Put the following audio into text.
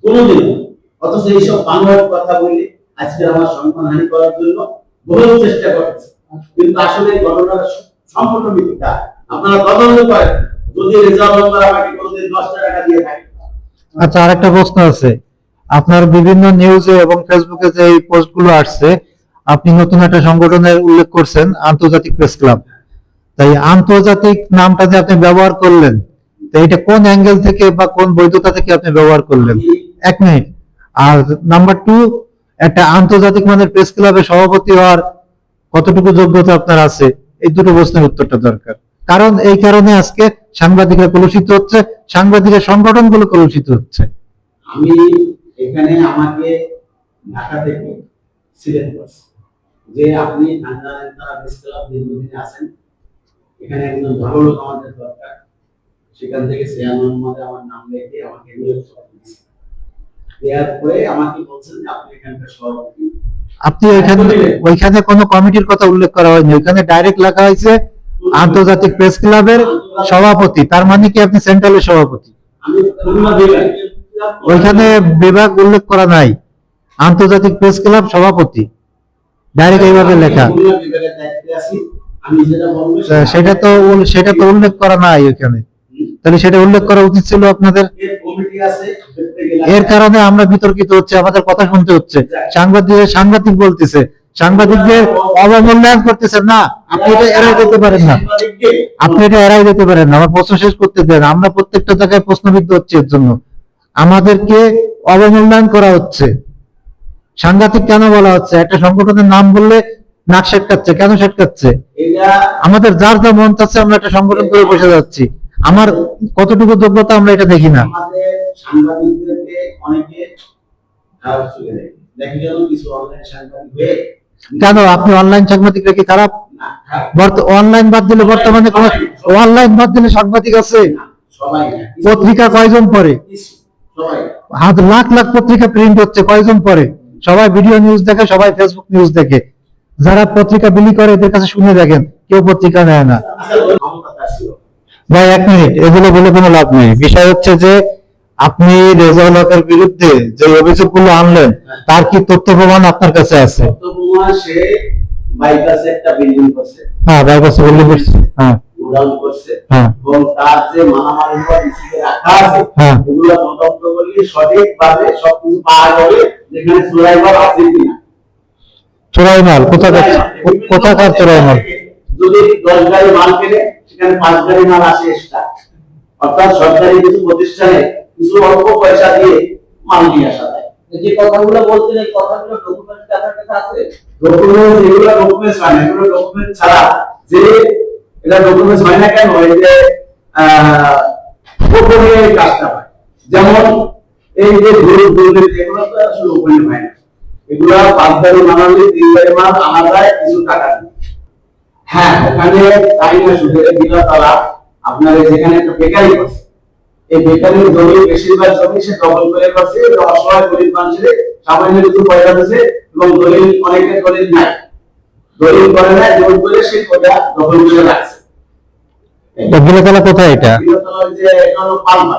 কোনোদিন। অথচ এইসব বাংলার কথা বলে আজকে আমার সম্মানহানি করার জন্য বহু চেষ্টা করছে, কিন্তু আসলে এই ঘটনাটা সম্পূর্ণ মিথ্যা। আপনারা তদন্ত করেন, যদি রেজাল্ট নম্বর আমাকে কোনোদিন 10 টাকা দিয়ে থাকে। আচ্ছা, আরেকটা প্রশ্ন আছে। আপনার বিভিন্ন নিউজে এবং ফেসবুকে যে এই পোস্টগুলো আসছে, আপনি নতুন একটা সংগঠনের উল্লেখ করছেন, আন্তর্জাতিক প্রেস ক্লাব। তাই আন্তর্জাতিক নামটা যে আপনি ব্যবহার করলেন, তো এটা কোন অ্যাঙ্গেল থেকে বা কোন বৈধতা থেকে আপনি ব্যবহার করলেন? এক মিনিট। আর নাম্বার 2, একটা আন্তর্জাতিক মানের প্রেস ক্লাবের সভাপতি হওয়ার কতটুকু যোগ্যতা আপনার আছে? এই দুটো প্রশ্নের উত্তরটা দরকার। কারণ এই কারণে আজকে সাংবাদিকরা কলুষিত হচ্ছে, সাংবাদিকের সংগঠনগুলো কলুষিত হচ্ছে। আমি এখানে আমাকে ঢাকা থেকে সিলেক্ট করছি যে আপনি জানেন তারা প্রেস ক্লাব দীর্ঘদিন আছেন, এখানে একজন ভালো লোক আমাদের দরকার। সেখান থেকে চেয়ারম্যান মহোদয় আমার নাম লিখে আমাকে নিয়োগ করেছেন। দেওয়ার পরে আমাকে বলছেন যে আপনি এখানকার সভাপতি। আপনি ওইখানে কোনো কমিটির কথা উল্লেখ করা হয়নি, ওইখানে ডাইরেক্ট লেখা হয়েছে আন্তর্জাতিক প্রেস ক্লাবের সভাপতি। তার মানে কি আপনি সেন্ট্রালের সভাপতি? ওইখানে বিভাগ উল্লেখ করা নাই, আন্তর্জাতিক প্রেস ক্লাব সভাপতি, ডাইরেক্ট এইভাবে লেখা। সেটা তো উল্লেখ করা নাই ওইখানে, তাহলে সেটা উল্লেখ করা উচিত ছিল আপনাদের। এর কারণে আমরা বিতর্কিত হচ্ছে, আমাদের কথা শুনতে হচ্ছে। সাংবাদিক বলতেছে, সাংবাদিকদের অবমূল্যায়ন করতেছেন না। আপনি এটা এড়াই যেতে পারেন না, আমার প্রশ্ন শেষ করতে দেন। আমরা প্রত্যেকটা জায়গায় প্রশ্নবিদ্ধ হচ্ছে, এর জন্য আমাদেরকে অবমূল্যায়ন করা হচ্ছে। সাংঘাতিক কেন বলা হচ্ছে? একটা সংগঠনের নাম বললে নাক সেটকাচ্ছে, কেন সেটকাচ্ছে? আমাদের যার যা মন চাচ্ছে আমরা একটা সংগঠন করে বসে যাচ্ছি। আমার কতটুকু যোগ্যতা আমরা এটা দেখি না। কেন আপনি অনলাইন সাংবাদিক রেখে খারাপ? অনলাইন বাদ দিলে বর্তমানে সাংবাদিক আছে? পত্রিকা কয়জন পড়ে? লাখ লাখ পত্রিকা প্রিন্ট হচ্ছে, কয়জন পড়ে? সবাই ভিডিও নিউজ দেখে, সবাই ফেসবুক নিউজ দেখে। যারা পত্রিকা বিলি করে এদের কাছে শুনে দেখেন, কেউ পত্রিকা নেয় না। ভাই এক মিনিট, এগুলো বলে কোনো লাভ নেই। বিষয় হচ্ছে যে আপনি রেজাউল হকের বিরুদ্ধে যে অভিযোগগুলো আনলেন, তার কি তথ্য প্রমাণ আপনার কাছে আছে? বাইপাসে একটা বিল্ডিং করছে, হ্যাঁ বাইপাসে বিল্ডিং করছে, হ্যাঁ উড়াল করছে, হ্যাঁ, এবং তার যে মালামাল নিচে রাখা আছে, হ্যাঁ, এগুলো তদন্ত করলে সঠিকভাবে সবকিছু পাওয়া যাবে, যেখানে চোরাই মাল আছে কিনা। চোরাই মাল কোথাকার চোরাই মাল? যদি 10 গাড়ি মাল কেনে, সেখানে 5 গাড়ি মাল আসে এক্সট্রা। অর্থাৎ সরকারি কিছু প্রতিষ্ঠানে কিছু অল্প পয়সা দিয়ে মাল নিয়ে আসা যায়। যে কথাগুলো বলছেন, এই কথাগুলো ডকুমেন্ট আপনার কাছে আছে? ডকুমেন্ট, এগুলো ডকুমেন্ট হয় না, এগুলো ডকুমেন্ট ছাড়া যে এটা ডকুমেন্ট হয় না কেন? এই যে গোপনে কাজটা হয়, যেমন এই যে দুর্নীতি, এগুলো তো আসলে গোপনে হয় না। এগুলা 5 গাড়ি মানালে 3 গাড়ি মাল আনা যায় কিছু টাকা দিয়ে। হ্যাঁ, ওখানে তাই না, শুধু দিনতলা আপনার যেখানে একটা বেকারি করছে, এই বেকারির জমি বেশিরভাগ জমি সে দখল করে করছে, অসহায় গরিব মানুষের সামান্য কিছু পয়সা দিচ্ছে, এবং দলিল অনেকের দলিল নাই, দলিল করে না, জোর করে সে পয়সা দখল করে রাখছে। কোথায় এটা? যে পালমা